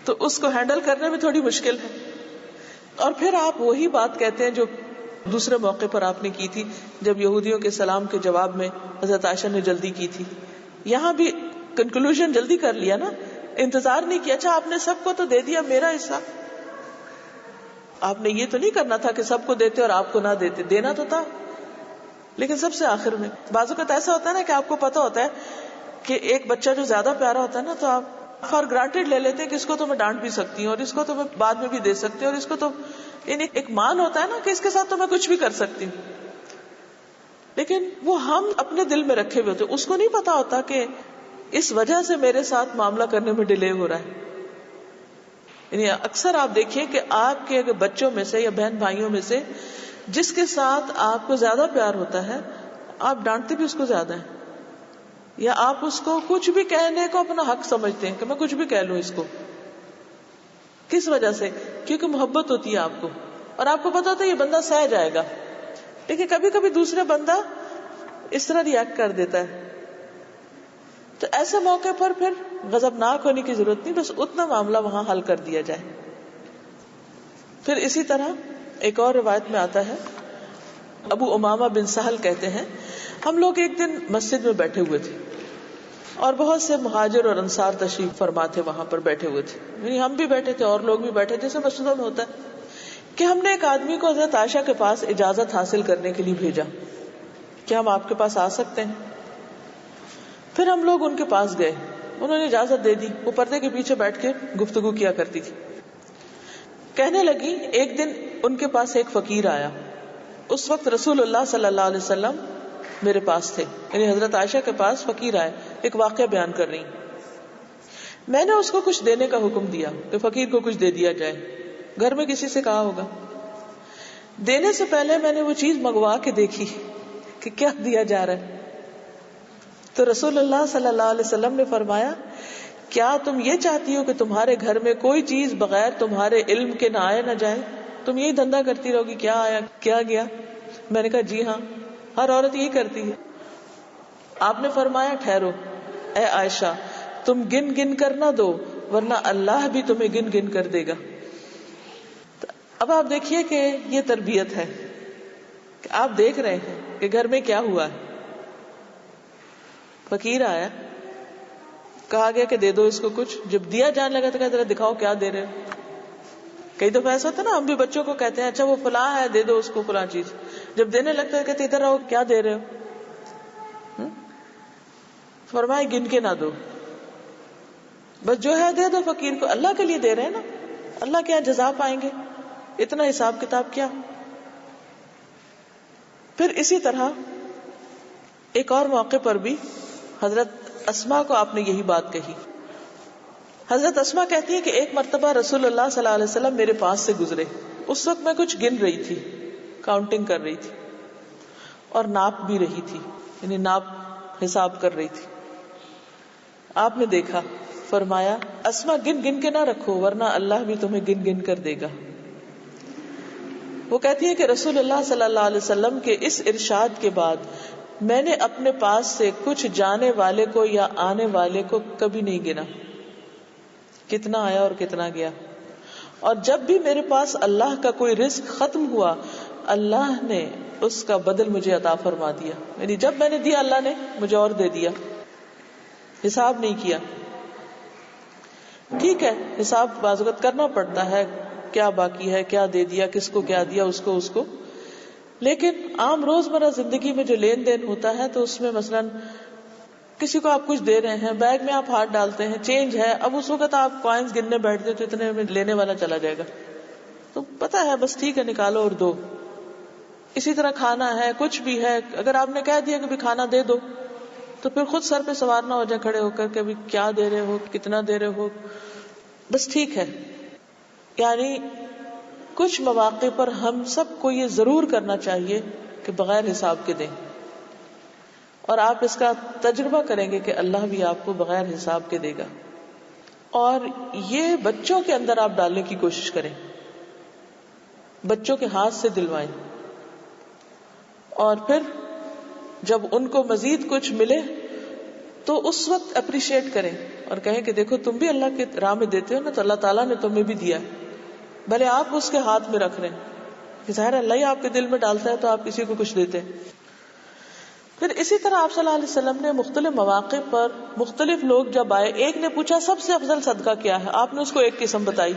تو اس کو ہینڈل کرنے میں تھوڑی مشکل ہے. اور پھر آپ وہی بات کہتے ہیں جو دوسرے موقع پر آپ نے کی تھی جب یہودیوں کے سلام کے جواب میں حضرت عائشہ نے جلدی کی تھی. یہاں بھی کنکلوژن جلدی کر لیا نا, انتظار نہیں کیا. اچھا آپ نے سب کو تو دے دیا, میرا حصہ. آپ نے یہ تو نہیں کرنا تھا کہ سب کو دیتے اور آپ کو نہ دیتے, دینا تو تھا لیکن سب سے آخر میں. بعض اوقات ایسا ہوتا ہے نا کہ آپ کو پتا ہوتا ہے کہ ایک بچہ جو زیادہ پیارا ہوتا ہے نا, تو آپ فار گرانٹیڈ لے لیتے ہیں کہ اس کو تو میں ڈانٹ بھی سکتی ہوں اور اس کو تو میں بعد میں بھی دے سکتی ہوں اور اس کو تو یعنی ایک مان ہوتا ہے نا کہ اس کے ساتھ تو میں کچھ بھی کر سکتی ہوں. لیکن وہ ہم اپنے دل میں رکھے ہوئے ہوتے, اس کو نہیں پتا ہوتا کہ اس وجہ سے میرے ساتھ معاملہ کرنے میں ڈیلے ہو رہا ہے. یعنی اکثر آپ دیکھیے کہ آپ کے بچوں میں سے یا بہن بھائیوں میں سے جس کے ساتھ آپ کو زیادہ پیار ہوتا ہے, آپ ڈانٹتے بھی اس کو زیادہ ہیں, یا آپ اس کو کچھ بھی کہنے کو اپنا حق سمجھتے ہیں کہ میں کچھ بھی کہہ لوں اس کو. کس وجہ سے؟ کیونکہ محبت ہوتی ہے آپ کو اور آپ کو پتا ہوتا ہے یہ بندہ سہ جائے گا. لیکن کبھی کبھی دوسرا بندہ اس طرح ریئیکٹ کر دیتا ہے, تو ایسے موقع پر پھر غضبناک ہونے کی ضرورت نہیں, بس اتنا معاملہ وہاں حل کر دیا جائے. پھر اسی طرح ایک اور روایت میں آتا ہے, ابو امامہ بن سہل کہتے ہیں ہم لوگ ایک دن مسجد میں بیٹھے ہوئے تھے اور بہت سے مہاجر اور انصار تشریف فرما تھے, وہاں پر بیٹھے ہوئے تھے. یعنی ہم بھی بیٹھے تھے اور لوگ بھی بیٹھے, جیسے مسجدوں میں ہوتا ہے کہ ہم نے ایک آدمی کو حضرت عائشہ کے پاس اجازت حاصل کرنے کے لیے بھیجا کہ ہم آپ کے پاس آ سکتے ہیں. پھر ہم لوگ ان کے پاس گئے, انہوں نے اجازت دے دی. وہ پردے کے پیچھے بیٹھ کے گفتگو کیا کرتی تھی. کہنے لگی ایک دن ان کے پاس ایک فقیر آیا. اس وقت رسول اللہ صلی اللہ علیہ وسلم میرے پاس تھے, یعنی حضرت عائشہ کے پاس فقیر آئے. ایک واقعہ بیان کر رہی. میں نے اس کو کچھ دینے کا حکم دیا کہ فقیر کو کچھ دے دیا جائے. گھر میں کسی سے کہا ہوگا. دینے سے پہلے میں نے وہ چیز منگوا کے دیکھی کہ کیا دیا جا رہا ہے. تو رسول اللہ صلی اللہ علیہ وسلم نے فرمایا کیا تم یہ چاہتی ہو کہ تمہارے گھر میں کوئی چیز بغیر تمہارے علم کے نہ آئے نہ جائے؟ تم یہی دھندا کرتی رہو گی کیا آیا کیا گیا؟ میں نے کہا جی ہاں, ہر عورت یہی کرتی ہے. آپ نے فرمایا ٹھہرو اے عائشہ, تم گن گن کر نہ دو ورنہ اللہ بھی تمہیں گن گن کر دے گا. اب آپ دیکھیے کہ یہ تربیت ہے کہ آپ دیکھ رہے ہیں کہ گھر میں کیا ہوا ہے. فقیر آیا, کہا گیا کہ دے دو اس کو کچھ. جب دیا جانے لگا تو کہا ذرا دکھاؤ کیا دے رہے ہو. کئی دفعہ ایسا ہوتا ہے نا, ہم بھی بچوں کو کہتے ہیں اچھا وہ فلاں ہے دے دو اس کو فلاں چیز. جب دینے لگتا ہے کہتے ادھر آؤ کیا دے رہے ہو. فرمائے گن کے نہ دو, بس جو ہے دے دو فقیر کو. اللہ کے لیے دے رہے ہیں نا, اللہ کے یہاں جزا پائیں گے, اتنا حساب کتاب کیا. پھر اسی طرح ایک اور موقع پر بھی حضرت اسما کو آپ نے یہی بات کہی. حضرت اسما کہتی ہے کہ ایک مرتبہ رسول اللہ صلی اللہ علیہ وسلم میرے پاس سے گزرے. اس وقت میں کچھ گن رہی تھی, کاؤنٹنگ کر رہی تھی اور ناپ بھی رہی تھی, یعنی ناپ حساب کر رہی تھی. آپ نے دیکھا, فرمایا اسما گن گن کے نہ رکھو ورنہ اللہ بھی تمہیں گن گن کر دے گا. وہ کہتی ہے کہ رسول اللہ صلی اللہ علیہ وسلم کے اس ارشاد کے بعد میں نے اپنے پاس سے کچھ جانے والے کو یا آنے والے کو کبھی نہیں گنا, کتنا آیا اور کتنا گیا. اور جب بھی میرے پاس اللہ کا کوئی رزق ختم ہوا اللہ نے اس کا بدل مجھے عطا فرما دیا. یعنی جب میں نے دیا اللہ نے مجھے اور دے دیا, حساب نہیں کیا. ٹھیک ہے حساب بعض وقت کرنا پڑتا ہے, کیا باقی ہے, کیا دے دیا, کس کو کیا دیا, اس کو. لیکن عام روزمرہ زندگی میں جو لین دین ہوتا ہے تو اس میں مثلاً کسی کو آپ کچھ دے رہے ہیں, بیگ میں آپ ہاتھ ڈالتے ہیں, چینج ہے, اب اس وقت آپ کوائنز گننے بیٹھتے تو اتنے میں لینے والا چلا جائے گا, تو پتا ہے بس ٹھیک ہے نکالو اور دو. اسی طرح کھانا ہے, کچھ بھی ہے, اگر آپ نے کہہ دیا کہ بھی کھانا دے دو تو پھر خود سر پہ سوار نہ ہو جائے کھڑے ہو کر کے بھی کیا دے رہے ہو, کتنا دے رہے ہو, بس ٹھیک ہے. یعنی کچھ مواقع پر ہم سب کو یہ ضرور کرنا چاہیے کہ بغیر حساب کے دیں, اور آپ اس کا تجربہ کریں گے کہ اللہ بھی آپ کو بغیر حساب کے دے گا. اور یہ بچوں کے اندر آپ ڈالنے کی کوشش کریں, بچوں کے ہاتھ سے دلوائیں, اور پھر جب ان کو مزید کچھ ملے تو اس وقت اپریشیٹ کریں اور کہیں کہ دیکھو تم بھی اللہ کی راہ میں دیتے ہو نا، تو اللہ تعالیٰ نے تمہیں بھی دیا ہے، بھلے آپ اس کے ہاتھ میں رکھ رہے ہیں کہ ظاہر اللہ ہی آپ کے دل میں ڈالتا ہے تو آپ کسی کو کچھ دیتے ہیں. پھر اسی طرح آپ صلی اللہ علیہ وسلم نے مختلف مواقع پر مختلف لوگ جب آئے، ایک نے پوچھا سب سے افضل صدقہ کیا ہے، آپ نے اس کو ایک قسم بتائی.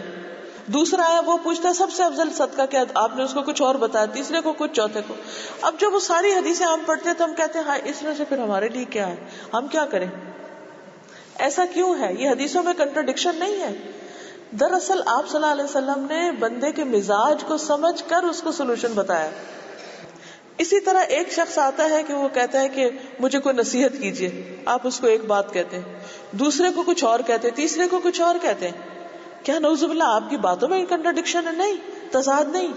دوسرا آیا، وہ پوچھتا ہے سب سے افضل صدقہ کیا، آپ نے اس کو کچھ اور بتایا، تیسرے کو کچھ، چوتھے کو. اب جب وہ ساری حدیثیں ہم پڑھتے ہیں تو ہم کہتے ہیں ہاں اس میں سے پھر ہمارے لیے کیا ہے، ہم کیا کریں، ایسا کیوں ہے؟ یہ حدیثوں میں کنٹرڈکشن نہیں ہے. دراصل آپ صلی اللہ علیہ وسلم نے بندے کے مزاج کو سمجھ کر اس کو سولوشن بتایا. اسی طرح ایک شخص آتا ہے کہ وہ کہتا ہے کہ مجھے کوئی نصیحت کیجیے، آپ اس کو ایک بات کہتے ہیں، دوسرے کو کچھ اور کہتے ہیں، تیسرے کو کچھ اور کہتے ہیں. کیا نعوذ باللہ آپ کی باتوں میں کنٹرڈکشن ہے؟ نہیں، تضاد نہیں،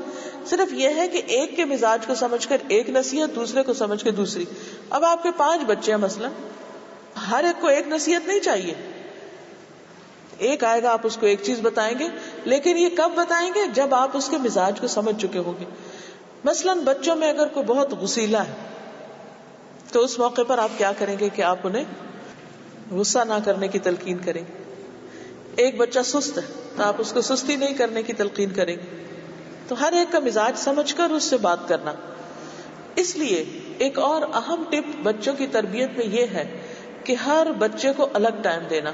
صرف یہ ہے کہ ایک کے مزاج کو سمجھ کر ایک نصیحت، دوسرے کو سمجھ کے دوسری. اب آپ کے 5 بچے ہیں مثلا، ہر ایک کو ایک نصیحت نہیں چاہیے. ایک آئے گا آپ اس کو ایک چیز بتائیں گے، لیکن یہ کب بتائیں گے؟ جب آپ اس کے مزاج کو سمجھ چکے ہوں گے. مثلاً بچوں میں اگر کوئی بہت غصیلا ہے تو اس موقع پر آپ کیا کریں گے کہ آپ انہیں غصہ نہ کرنے کی تلقین کریں. ایک بچہ سست ہے تو آپ اس کو سستی نہیں کرنے کی تلقین کریں گے. تو ہر ایک کا مزاج سمجھ کر اس سے بات کرنا. اس لیے ایک اور اہم ٹپ بچوں کی تربیت میں یہ ہے کہ ہر بچے کو الگ ٹائم دینا،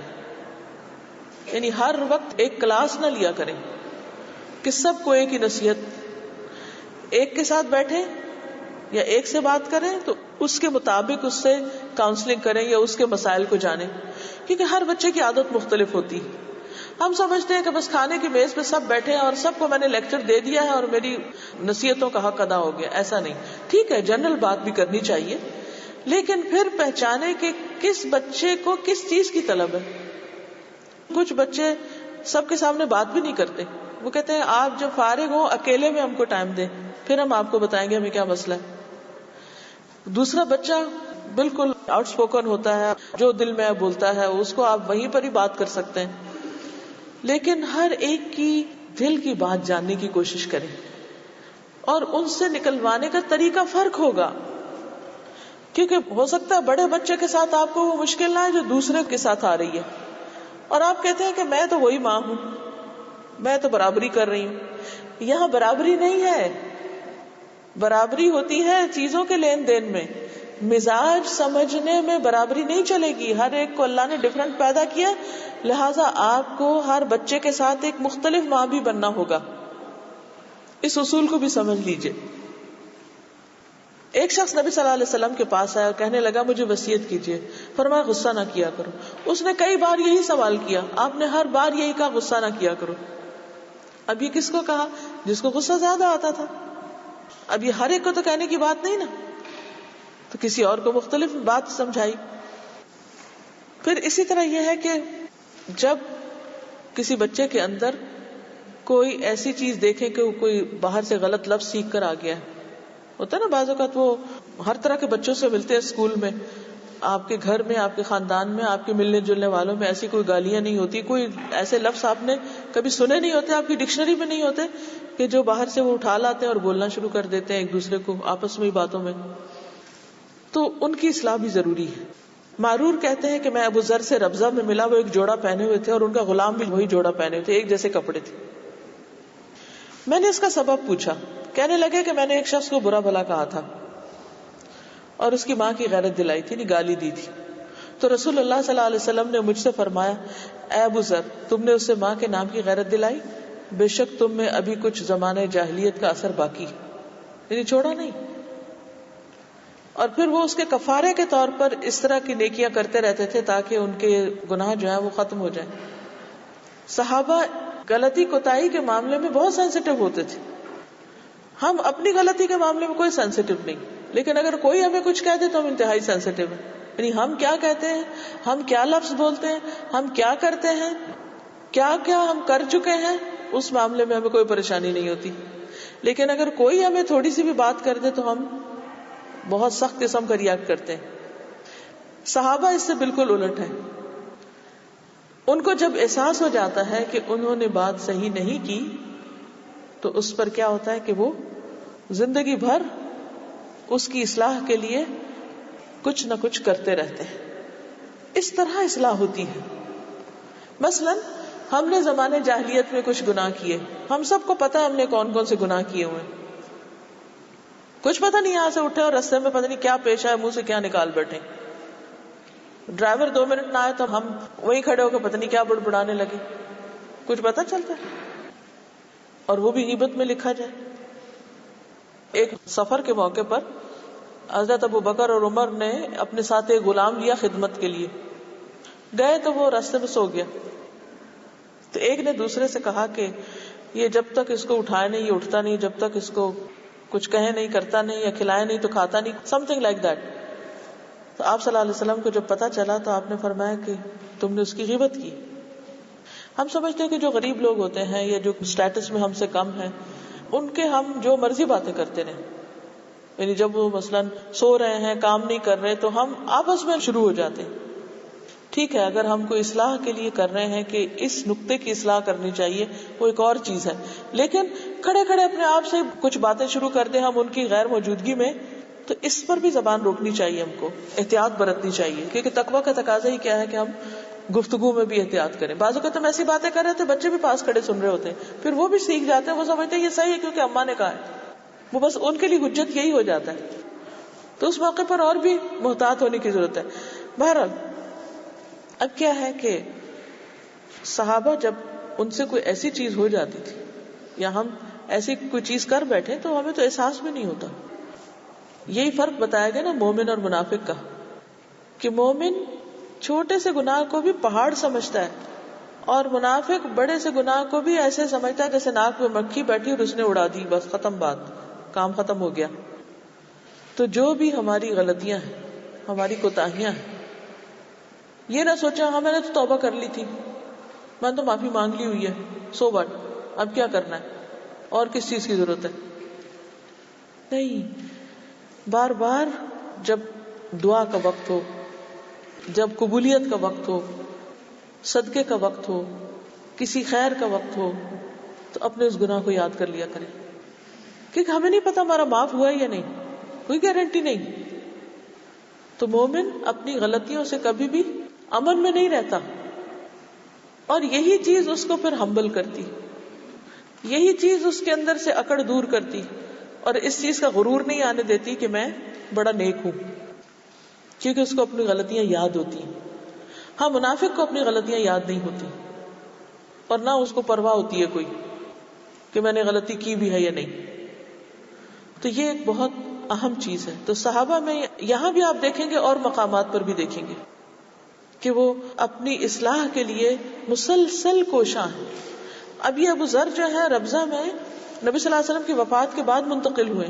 یعنی ہر وقت ایک کلاس نہ لیا کریں کہ سب کو ایک ہی نصیحت، ایک کے ساتھ بیٹھیں یا ایک سے بات کریں تو اس کے مطابق اس سے کاؤنسلنگ کریں یا اس کے مسائل کو جانیں، کیونکہ ہر بچے کی عادت مختلف ہوتی ہے. ہم سمجھتے ہیں کہ بس کھانے کی میز پہ سب بیٹھے ہیں اور سب کو میں نے لیکچر دے دیا ہے اور میری نصیحتوں کا حق ادا ہو گیا. ایسا نہیں. ٹھیک ہے جنرل بات بھی کرنی چاہیے، لیکن پھر پہچانے کہ کس بچے کو کس چیز کی طلب ہے. کچھ بچے سب کے سامنے بات بھی نہیں کرتے، وہ کہتے ہیں آپ جب فارغ ہو اکیلے میں ہم کو ٹائم دیں، پھر ہم آپ کو بتائیں گے ہمیں کیا مسئلہ ہے. دوسرا بچہ بالکل آؤٹ اسپوکن ہوتا ہے، جو دل میں بولتا ہے اس کو آپ وہیں پر ہی بات کر سکتے ہیں. لیکن ہر ایک کی دل کی بات جاننے کی کوشش کریں اور ان سے نکلوانے کا طریقہ فرق ہوگا، کیونکہ ہو سکتا ہے بڑے بچے کے ساتھ آپ کو وہ مشکل نہ ہے جو دوسرے کے ساتھ آ رہی ہے، اور آپ کہتے ہیں کہ میں تو وہی ماں ہوں، میں تو برابری کر رہی ہوں. یہاں برابری نہیں ہے، برابری ہوتی ہے چیزوں کے لین دین میں، مزاج سمجھنے میں برابری نہیں چلے گی. ہر ایک کو اللہ نے ڈفرنٹ پیدا کیا، لہٰذا آپ کو ہر بچے کے ساتھ ایک مختلف ماں بھی بننا ہوگا. اس اصول کو بھی سمجھ لیجئے. ایک شخص نبی صلی اللہ علیہ وسلم کے پاس آیا اور کہنے لگا مجھے وصیت کیجیے. فرمایا غصہ نہ کیا کرو. اس نے کئی بار یہی سوال کیا، آپ نے ہر بار یہی کہا غصہ نہ کیا کرو. اب یہ کس کو کہا؟ جس کو غصہ زیادہ آتا تھا. اب یہ ہر ایک کو تو کہنے کی بات نہیں نا، تو کسی اور کو مختلف بات سمجھائی. پھر اسی طرح یہ ہے کہ جب کسی بچے کے اندر کوئی ایسی چیز دیکھیں کہ وہ کوئی باہر سے غلط لفظ سیکھ کر آ گیا ہے، ہوتا ہے نا بعض اوقات وہ ہر طرح کے بچوں سے ملتے ہیں اسکول میں، آپ کے گھر میں، آپ کے خاندان میں، آپ کے ملنے جلنے والوں میں ایسی کوئی گالیاں نہیں ہوتی، کوئی ایسے لفظ آپ نے کبھی سنے نہیں ہوتے، آپ کی ڈکشنری میں نہیں ہوتے، کہ جو باہر سے وہ اٹھا لاتے ہیں اور بولنا شروع کر دیتے ہیں ایک دوسرے کو آپس میں باتوں میں. تو ان کی اصلاح بھی ضروری ہے. معرور کہتے ہیں کہ میں ابو ذر سے ربضہ میں ملا، وہ ایک جوڑا پہنے ہوئے تھے اور ان کا غلام بھی وہی جوڑا پہنے ہوئے تھے، ایک جیسے کپڑے تھے. میں نے اس کا سبب پوچھا. کہنے لگے کہ میں نے ایک شخص کو برا بھلا کہا تھا اور اس کی ماں کی غیرت دلائی تھی، گالی دی تھی. تو رسول اللہ صلی اللہ علیہ وسلم نے مجھ سے فرمایا اے ابو ذر، تم نے اسے ماں کے نام کی غیرت دلائی؟ بے شک تم میں ابھی کچھ زمانے جاہلیت کا اثر باقی، یعنی چھوڑا نہیں. اور پھر وہ اس کے کفارے کے طور پر اس طرح کی نیکیاں کرتے رہتے تھے تاکہ ان کے گناہ جو ہیں وہ ختم ہو جائیں. صحابہ غلطی کوتاہی کے معاملے میں بہت سینسیٹیو ہوتے تھے. ہم اپنی غلطی کے معاملے میں کوئی سینسیٹیو نہیں، لیکن اگر کوئی ہمیں کچھ کہہ دے تو ہم انتہائی سینسیٹیو ہیں. یعنی ہم کیا کہتے ہیں، ہم کیا لفظ بولتے ہیں، ہم کیا کرتے ہیں، کیا کیا ہم کر چکے ہیں، اس معاملے میں ہمیں کوئی پریشانی نہیں ہوتی. لیکن اگر کوئی ہمیں تھوڑی سی بھی بات کر دے تو ہم بہت سخت قسم کا ریاکٹ کرتے ہیں. صحابہ اس سے بالکل الٹ ہے. ان کو جب احساس ہو جاتا ہے کہ انہوں نے بات صحیح نہیں کی تو اس پر کیا ہوتا ہے کہ وہ زندگی بھر اس کی اصلاح کے لیے کچھ نہ کچھ کرتے رہتے ہیں. اس طرح اصلاح ہوتی ہے. مثلا ہم نے زمانے جاہلیت میں کچھ گناہ کیے، ہم سب کو پتا ہم نے کون کون سے گناہ کیے ہوئے، کچھ پتا نہیں، یہاں سے اٹھے اور رستے میں پتہ نہیں کیا پیش آئے، منہ سے کیا نکال بیٹھے. ڈرائیور 2 منٹ نہ آئے تو ہم وہیں کھڑے ہو کے پتہ نہیں کیا بڑبڑانے لگے. کچھ پتا چلتا ہے؟ اور وہ بھی غیبت میں لکھا جائے. ایک سفر کے موقع پر حضرت ابو بکر اور عمر نے اپنے ساتھ ایک غلام لیا خدمت کے لیے. گئے تو وہ راستے میں سو گیا. تو ایک نے دوسرے سے کہا کہ یہ جب تک اس کو اٹھائے نہیں یہ اٹھتا نہیں، جب تک اس کو کچھ کہے نہیں کرتا نہیں، یا کھلائے نہیں تو کھاتا نہیں، سم تھنگ لائک دیٹ. تو آپ صلی اللہ علیہ وسلم کو جب پتا چلا تو آپ نے فرمایا کہ تم نے اس کی غیبت کی. ہم سمجھتے ہیں کہ جو غریب لوگ ہوتے ہیں یا جو اسٹیٹس میں ہم سے کم ہیں ان کے ہم جو مرضی باتیں کرتے رہیں. یعنی جب وہ مثلاً سو رہے ہیں، کام نہیں کر رہے، تو ہم آپس میں شروع ہو جاتے ہیں. ٹھیک ہے، اگر ہم کوئی اصلاح کے لیے کر رہے ہیں کہ اس نقطے کی اصلاح کرنی چاہیے، وہ ایک اور چیز ہے. لیکن کھڑے کھڑے اپنے آپ سے کچھ باتیں شروع کر دیں ہم ان کی غیر موجودگی میں، تو اس پر بھی زبان روکنی چاہیے، ہم کو احتیاط برتنی چاہیے. کیونکہ تقویٰ کا تقاضا ہی کیا ہے کہ ہم گفتگو میں بھی احتیاط کریں. بعض اوقات ہم ایسی باتیں کر رہے ہوتے ہیں، بچے بھی پاس کھڑے سن رہے ہوتے ہیں، پھر وہ بھی سیکھ جاتے ہیں، وہ سمجھتے ہیں یہ صحیح ہے کیونکہ اماں نے کہا ہے. وہ بس ان کے لیے حجت یہی ہو جاتا ہے. تو اس موقع پر اور بھی محتاط ہونے کی ضرورت ہے. بہرحال اب کیا ہے کہ صحابہ جب ان سے کوئی ایسی چیز ہو جاتی تھی یا ہم ایسی کوئی چیز کر بیٹھے تو ہمیں تو احساس بھی نہیں ہوتا. یہی فرق بتایا گیا نا مومن اور منافق کا، کہ مومن چھوٹے سے گناہ کو بھی پہاڑ سمجھتا ہے اور منافق بڑے سے گناہ کو بھی ایسے سمجھتا ہے جیسے ناک میں مکھی بیٹھی اور اس نے اڑا دی، بس ختم بات، کام ختم ہو گیا. تو جو بھی ہماری غلطیاں ہیں، ہماری کوتاہیاں ہیں، یہ نہ سوچا ہاں میں نے تو توبہ کر لی تھی، میں نے تو معافی مانگ لی ہوئی ہے، سو بٹ اب کیا کرنا ہے اور کس چیز کی ضرورت ہے. نہیں، بار بار جب دعا کا وقت ہو، جب قبولیت کا وقت ہو، صدقے کا وقت ہو، کسی خیر کا وقت ہو، تو اپنے اس گناہ کو یاد کر لیا کریں. کیونکہ ہمیں نہیں پتا ہمارا معاف ہوا ہے یا نہیں، کوئی گارنٹی نہیں. تو مومن اپنی غلطیوں سے کبھی بھی امن میں نہیں رہتا، اور یہی چیز اس کو پھر ہمبل کرتی، یہی چیز اس کے اندر سے اکڑ دور کرتی، اور اس چیز کا غرور نہیں آنے دیتی کہ میں بڑا نیک ہوں، کیونکہ اس کو اپنی غلطیاں یاد ہوتی ہیں. ہاں، منافق کو اپنی غلطیاں یاد نہیں ہوتی، اور نہ اس کو پرواہ ہوتی ہے کوئی کہ میں نے غلطی کی بھی ہے یا نہیں. تو یہ ایک بہت اہم چیز ہے. تو صحابہ میں یہاں بھی آپ دیکھیں گے اور مقامات پر بھی دیکھیں گے کہ وہ اپنی اصلاح کے لیے مسلسل کوشاں ہیں. اب یہ ابو ذر جو ہے ربضہ میں نبی صلی اللہ علیہ وسلم کی وفات کے بعد منتقل ہوئے،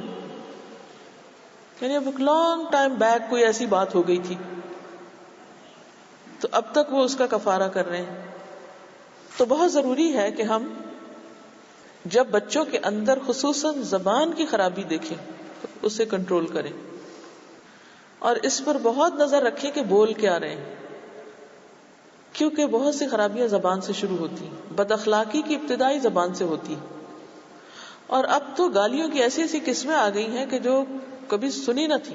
یعنی اب ایک لانگ ٹائم بیک کوئی ایسی بات ہو گئی تھی، تو اب تک وہ اس کا کفارہ کر رہے ہیں. تو بہت ضروری ہے کہ ہم جب بچوں کے اندر خصوصاً زبان کی خرابی دیکھیں تو اسے کنٹرول کریں، اور اس پر بہت نظر رکھیں کہ بول کیا رہے ہیں، کیونکہ بہت سی خرابیاں زبان سے شروع ہوتی ہیں. بد اخلاقی کی ابتدائی زبان سے ہوتی، اور اب تو گالیوں کی ایسی ایسی قسمیں آ گئی ہیں کہ جو کبھی سنی نہ تھی،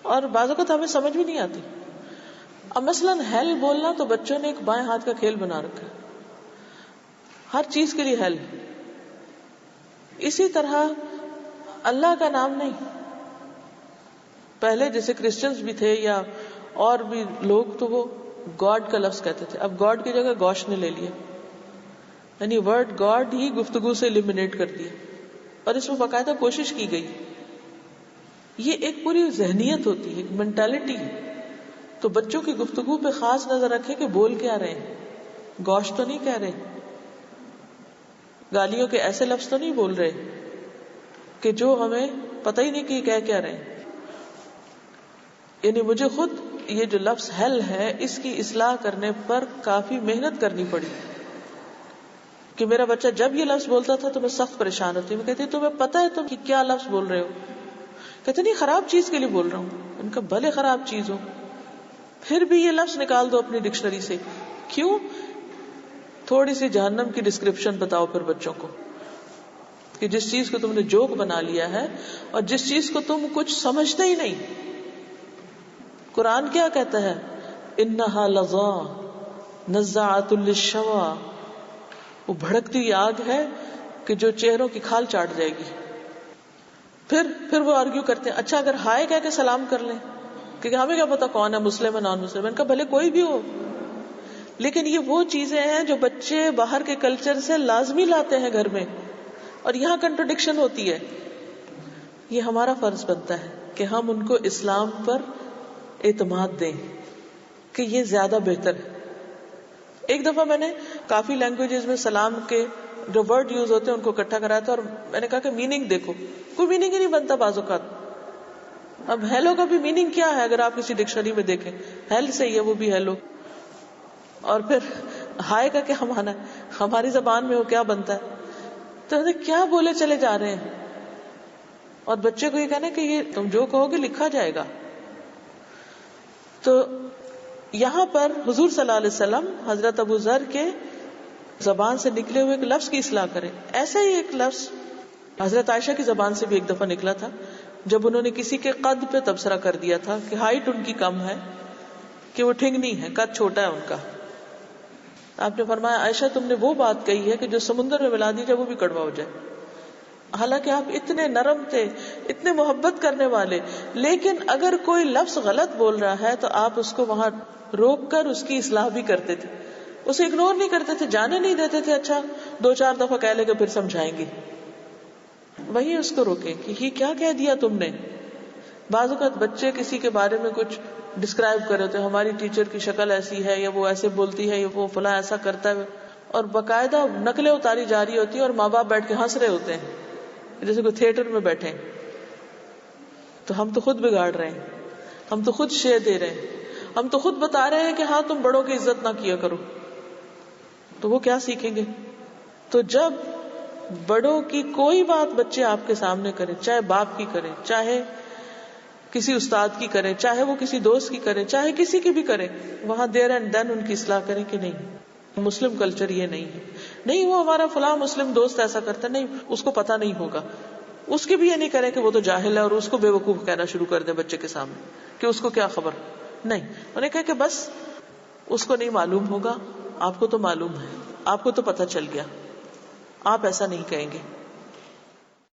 اور بعض اوقات ہمیں سمجھ بھی نہیں آتی. اب مثلاً ہیل بولنا تو بچوں نے ایک بائیں ہاتھ کا کھیل بنا رکھا ہے، ہر چیز کے لیے ہیل. اسی طرح اللہ کا نام نہیں، پہلے جیسے کرسچنز بھی تھے یا اور بھی لوگ تو وہ گاڈ کا لفظ کہتے تھے، اب گاڈ کی جگہ گوش نے لے لیا، یعنی ورڈ گاڈ ہی گفتگو سے ایلیمنیٹ کر دیا، اور اس میں باقاعدہ کوشش کی گئی. یہ ایک پوری ذہنیت ہوتی ہے، ایک مینٹالٹی ہے. تو بچوں کی گفتگو پہ خاص نظر رکھیں کہ بول کیا رہے ہیں، گوش تو نہیں کہہ رہے، گالیوں کے ایسے لفظ تو نہیں بول رہے کہ جو ہمیں پتہ ہی نہیں کہ کہہ کیا رہے ہیں. یعنی مجھے خود یہ جو لفظ ہیل ہے اس کی اصلاح کرنے پر کافی محنت کرنی پڑی، کہ میرا بچہ جب یہ لفظ بولتا تھا تو میں سخت پریشان ہوتی. میں کہتی تمہیں پتہ ہے تم کیا لفظ بول رہے ہو؟ کہتے نہیں خراب چیز کے لیے بول رہا ہوں. ان کا بھلے خراب چیز ہو پھر بھی یہ لفظ نکال دو اپنی ڈکشنری سے. کیوں؟ تھوڑی سی جہنم کی ڈسکرپشن بتاؤ پھر بچوں کو، کہ جس چیز کو تم نے جوک بنا لیا ہے اور جس چیز کو تم کچھ سمجھتے ہی نہیں. قرآن کیا کہتا ہے انہا لظا نزاعۃ للشوا، وہ بھڑکتی آگ ہے کہ جو چہروں کی کھال چاٹ جائے گی. پھر وہ آرگیو کرتے ہیں اچھا اگر ہائے کہہ کے سلام کر لیں، کیونکہ ہمیں کیا پتا کون ہے مسلم ہے نان مسلم. ان کا بھلے کوئی بھی ہو، لیکن یہ وہ چیزیں ہیں جو بچے باہر کے کلچر سے لازمی لاتے ہیں گھر میں، اور یہاں کنٹرڈکشن ہوتی ہے. یہ ہمارا فرض بنتا ہے کہ ہم ان کو اسلام پر اعتماد دیں کہ یہ زیادہ بہتر ہے. ایک دفعہ میں نے کافی لینگویجز میں سلام کے جو ورڈ یوز ہوتے ہیں ان کو اکٹھا کرایا تھا، اور میں نے کہا کہ میننگ دیکھو، کوئی میننگ ہی نہیں بنتا بعض اوقات. اب ہیلو کا بھی میننگ کیا ہے اگر آپ کسی ڈکشنری میں دیکھیں، ہیل سے ہی ہے وہ بھی ہیلو. اور پھر ہائے کا کیا مانا ہے، ہماری زبان میں وہ کیا بنتا ہے. تو کیا بولے چلے جا رہے ہیں، اور بچے کو یہ کہنا کہ یہ تم جو کہو گے لکھا جائے گا. تو یہاں پر حضور صلی اللہ علیہ وسلم حضرت ابو ذر کے زبان سے نکلے ہوئے ایک لفظ کی اصلاح کریں. ایسا ہی ایک لفظ حضرت عائشہ کی زبان سے بھی ایک دفعہ نکلا تھا جب انہوں نے کسی کے قد پہ تبصرہ کر دیا تھا کہ ہائٹ ان کی کم ہے، کہ وہ ٹھنگنی ہے، قد چھوٹا ہے ان کا. آپ نے فرمایا عائشہ تم نے وہ بات کہی ہے کہ جو سمندر میں ملا دی جائے وہ بھی کڑوا ہو جائے. حالانکہ آپ اتنے نرم تھے، اتنے محبت کرنے والے، لیکن اگر کوئی لفظ غلط بول رہا ہے تو آپ اس کو وہاں روک کر اس کی اصلاح بھی کرتے تھے، اسے اگنور نہیں کرتے تھے، جانے نہیں دیتے تھے. اچھا 2-4 دفعہ کہہ لے گا پھر سمجھائیں گے، وہی اس کو روکیں کہ یہ کیا کہہ دیا تم نے. بعض اوقات بچے کسی کے بارے میں کچھ ڈسکرائب کر رہے ہوتے ہیں، ہماری ٹیچر کی شکل ایسی ہے، یا وہ ایسے بولتی ہے، یا وہ فلاں ایسا کرتا ہے، اور باقاعدہ نقلیں اتاری جا رہی ہوتی ہیں، اور ماں باپ بیٹھ کے ہنس رہے ہوتے ہیں جیسے کوئی تھیٹر میں بیٹھے. تو ہم تو خود بگاڑ رہے ہیں، ہم تو خود شے دے رہے ہیں، ہم تو خود بتا رہے ہیں کہ ہاں تم بڑوں کی عزت نہ کیا کرو. تو وہ کیا سیکھیں گے؟ تو جب بڑوں کی کوئی بات بچے آپ کے سامنے کریں، چاہے باپ کی کریں، چاہے کسی استاد کی کریں، چاہے وہ کسی دوست کی کریں، چاہے کسی کی بھی کریں، وہاں دیر اینڈ دین ان کی اصلاح کریں کہ نہیں مسلم کلچر یہ نہیں ہے، نہیں وہ ہمارا فلاں مسلم دوست ایسا کرتا نہیں، اس کو پتا نہیں ہوگا. اس کی بھی یہ نہیں کریں کہ وہ تو جاہل ہے اور اس کو بے وقوف کہنا شروع کر دیں بچے کے سامنے کہ اس کو کیا خبر. نہیں، انہیں کہا کہ بس اس کو نہیں معلوم ہوگا، آپ کو تو معلوم ہے، آپ کو تو پتا چل گیا، آپ ایسا نہیں کہیں گے.